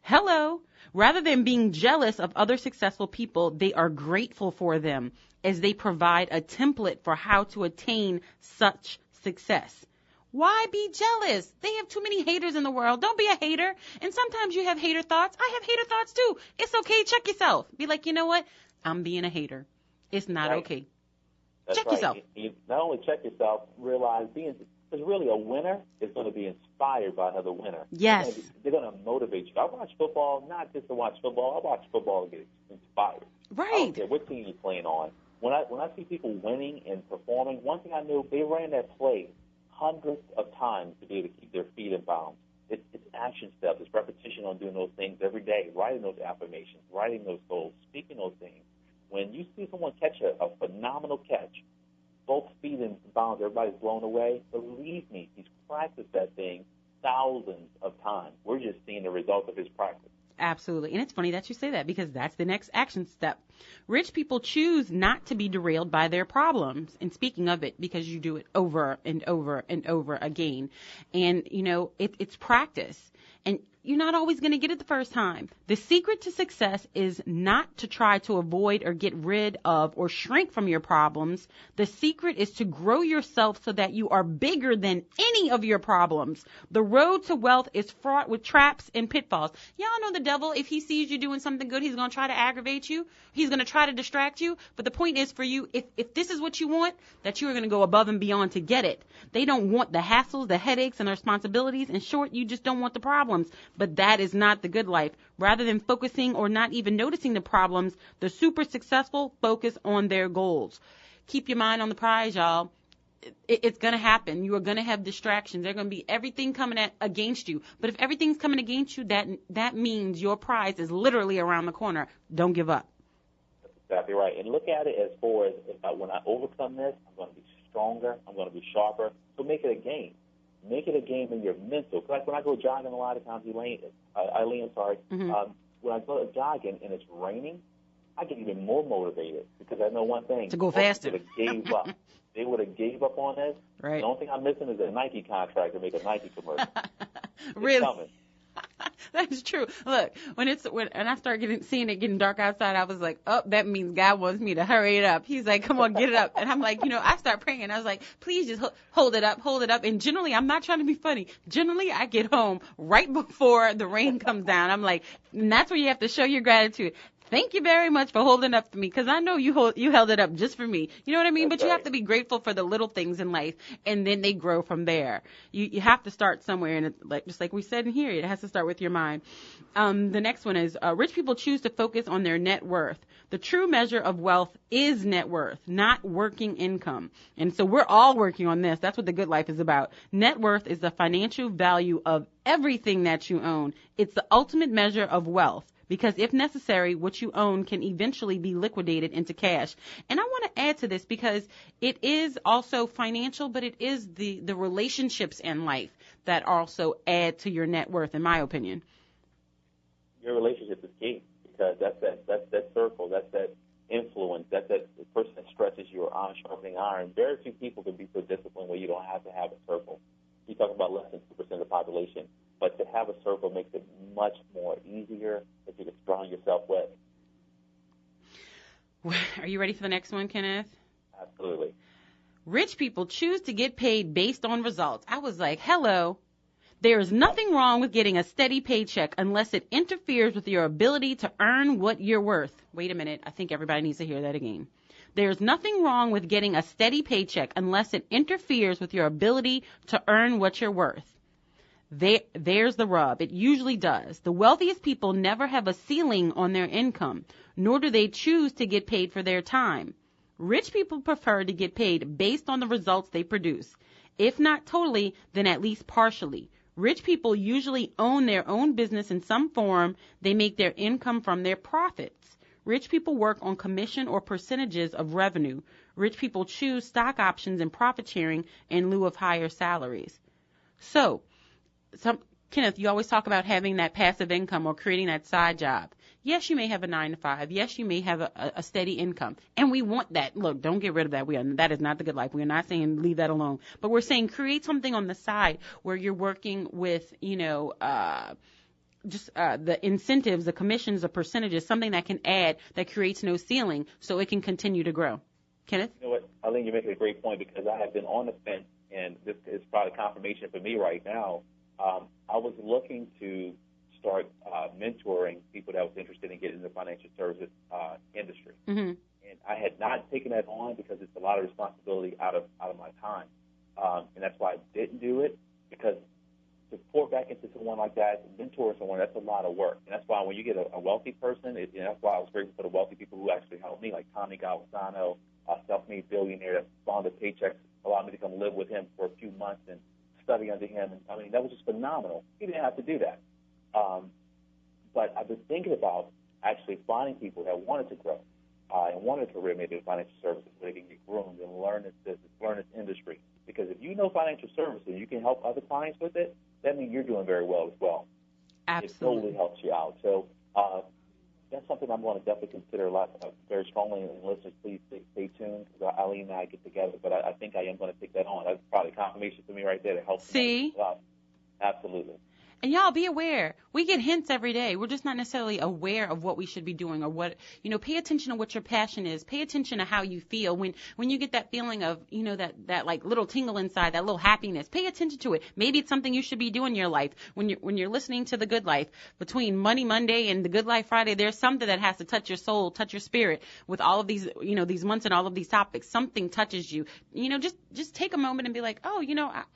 Hello. Rather than being jealous of other successful people, they are grateful for them, as they provide a template for how to attain such success. Why be jealous? They have too many haters in the world. Don't be a hater. And sometimes you have hater thoughts. I have hater thoughts too. It's okay. Check yourself. Be like, you know what? I'm being a hater. It's not okay. Check yourself. You not only check yourself, realize because really a winner is going to be inspired by another winner. Yes. They're going to motivate you. I watch football not just to watch football. I watch football to get inspired. Right. I don't care what team you're playing on. When I see people winning and performing, one thing I knew, they ran that play hundreds of times to be able to keep their feet in bounds. It's action steps. It's repetition on doing those things every day, writing those affirmations, writing those goals, speaking those things. When you see someone catch a phenomenal catch, both feet in bounds, everybody's blown away, believe me, he's practiced that thing thousands of times. We're just seeing the result of his practice. Absolutely. And it's funny that you say that, because that's the next action step. Rich people choose not to be derailed by their problems. And speaking of it, because you do it over and over and over again. And, it's practice. And you're not always going to get it the first time. The secret to success is not to try to avoid or get rid of or shrink from your problems. The secret is to grow yourself so that you are bigger than any of your problems. The road to wealth is fraught with traps and pitfalls. Y'all know the devil, if he sees you doing something good, he's going to try to aggravate you. He's going to try to distract you. But the point is for you, if this is what you want, that you are going to go above and beyond to get it. They don't want the hassles, the headaches, and the responsibilities. In short, you just don't want the problems. But that is not the good life. Rather than focusing or not even noticing the problems, the super successful focus on their goals. Keep your mind on the prize, y'all. It's going to happen. You are going to have distractions. There's going to be everything coming against you. But if everything's coming against you, that means your prize is literally around the corner. Don't give up. That's exactly right. And look at it as far as when I overcome this, I'm going to be stronger. I'm going to be sharper. So make it a game. Make it a game in your mental. Like when I go jogging a lot of times, Eileen, when I go jogging and it's raining, I get even more motivated because I know one thing. To go faster. They would have gave up on this. Right. The only thing I'm missing is a Nike contract to make a Nike commercial. Really? That's true. Look, when I start seeing it getting dark outside, I was like, oh, that means God wants me to hurry it up. He's like, come on, get it up. And I'm like, I start praying. And I was like, please just hold it up. And generally, I'm not trying to be funny. Generally, I get home right before the rain comes down. I'm like, and that's where you have to show your gratitude. Thank you very much for holding up for me, because I know you held it up just for me. You know what I mean? But you have to be grateful for the little things in life, and then they grow from there. You have to start somewhere, and just like we said in here, it has to start with your mind. The next one is rich people choose to focus on their net worth. The true measure of wealth is net worth, not working income. And so we're all working on this. That's what the good life is about. Net worth is the financial value of everything that you own. It's the ultimate measure of wealth. Because if necessary, what you own can eventually be liquidated into cash. And I want to add to this because it is also financial, but it is the relationships in life that also add to your net worth, in my opinion. Your relationship is key, because that's that circle, that's that influence, that's that person that stretches your iron sharpening iron. Very few people can be so disciplined where you don't have to have a circle. You talk about less than 2% of the population. But to have a circle makes it much more easier that you can surround yourself with. Are you ready for the next one, Kenneth? Absolutely. Rich people choose to get paid based on results. I was like, hello. There is nothing wrong with getting a steady paycheck unless it interferes with your ability to earn what you're worth. Wait a minute. I think everybody needs to hear that again. There's nothing wrong with getting a steady paycheck unless it interferes with your ability to earn what you're worth. There's the rub. It usually does. The wealthiest people never have a ceiling on their income, nor do they choose to get paid for their time. Rich people prefer to get paid based on the results they produce. If not totally, then at least partially. Rich people usually own their own business in some form. They make their income from their profits. Rich people work on commission or percentages of revenue. Rich people choose stock options and profit sharing in lieu of higher salaries. So, Kenneth, you always talk about having that passive income or creating that side job. Yes, you may have a 9-to-5. Yes, you may have a steady income. And we want that. Look, don't get rid of that. That is not the good life. We are not saying leave that alone. But we're saying create something on the side where you're working with, the incentives, the commissions, the percentages, something that can add, that creates no ceiling so it can continue to grow. Kenneth? You know what? I think you're making a great point, because I have been on the fence, and this is probably confirmation for me right now. I was looking to start mentoring people that was interested in getting into the financial services industry. Mm-hmm. And I had not taken that on because it's a lot of responsibility out of my time. And that's why I didn't do it, because to pour back into someone like that, mentor someone, that's a lot of work. And that's why when you get a wealthy person, that's why I was grateful for the wealthy people who actually helped me, like Tommy Galvano, a self-made billionaire that sponsored paychecks, allowed me to come live with him for a few months and study under him. And I mean, that was just phenomenal. He didn't have to do that. But I've been thinking about actually finding people that wanted to grow and wanted a career maybe in financial services where they can get groomed and learn this business, learn this industry. Because if you know financial services and you can help other clients with it, that means you're doing very well as well. Absolutely. It totally helps you out. So that's something I'm going to definitely consider a lot very strongly. And listeners, please stay tuned, because Eileen and I get together. But I think I am going to take that on. That's probably confirmation for me right there to help. See? Absolutely. And y'all be aware. We get hints every day. We're just not necessarily aware of what we should be doing or what, pay attention to what your passion is. Pay attention to how you feel. When you get that feeling of, that like little tingle inside, that little happiness, pay attention to it. Maybe it's something you should be doing in your life. When you're listening to The Good Life, between Money Monday and The Good Life Friday, there's something that has to touch your soul, touch your spirit with all of these, these months and all of these topics. Something touches you. Just take a moment and be like, oh,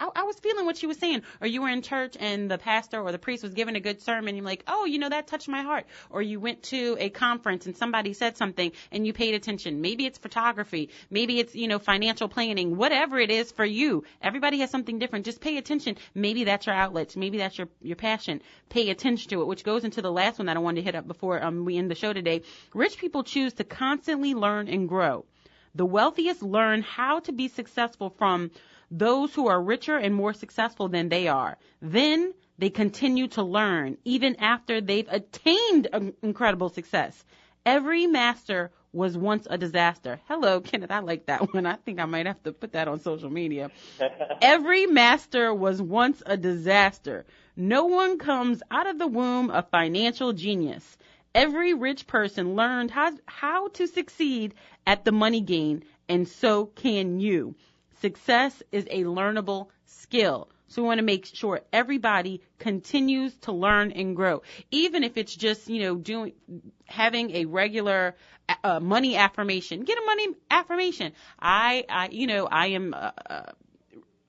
I was feeling what she was saying. Or you were in church and the pastor or the priest was giving a good sermon. You're like, oh, that touched my heart. Or you went to a conference and somebody said something and you paid attention. Maybe it's photography. Maybe it's, financial planning, whatever it is for you. Everybody has something different. Just pay attention. Maybe that's your outlet. Maybe that's your passion. Pay attention to it, which goes into the last one that I wanted to hit up before we end the show today. Rich people choose to constantly learn and grow. The wealthiest learn how to be successful from those who are richer and more successful than they are. Then they continue to learn even after they've attained incredible success. Every master was once a disaster. Hello, Kenneth. I like that one. I think I might have to put that on social media. Every master was once a disaster. No one comes out of the womb a financial genius. Every rich person learned how to succeed at the money game, and so can you. Success is a learnable skill. So we want to make sure everybody continues to learn and grow, even if it's just, having a regular money affirmation. Get a money affirmation. I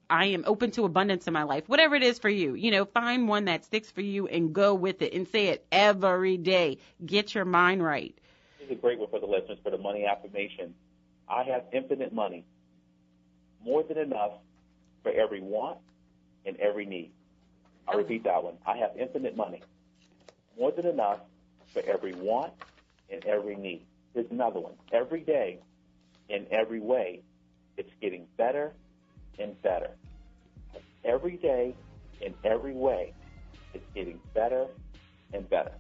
am open to abundance in my life. Whatever it is for you, find one that sticks for you and go with it and say it every day. Get your mind right. This is a great one for the listeners for the money affirmation. I have infinite money, more than enough for every want and every need. I'll repeat that one. I have infinite money, more than enough for every want and every need. Here's another one. Every day, in every way, it's getting better and better. Every day, in every way, it's getting better and better.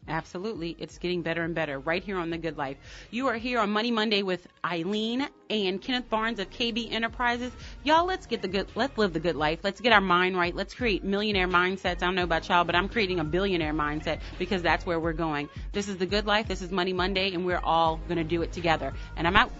Absolutely. It's getting better and better right here on The Good Life. You are here on Money Monday with Eileen and Kenneth Barnes of KB Enterprises. Y'all, let's live the good life. Let's get our mind right. Let's create millionaire mindsets. I don't know about y'all, but I'm creating a billionaire mindset because that's where we're going. This is The Good Life. This is Money Monday, and we're all going to do it together. And I'm out.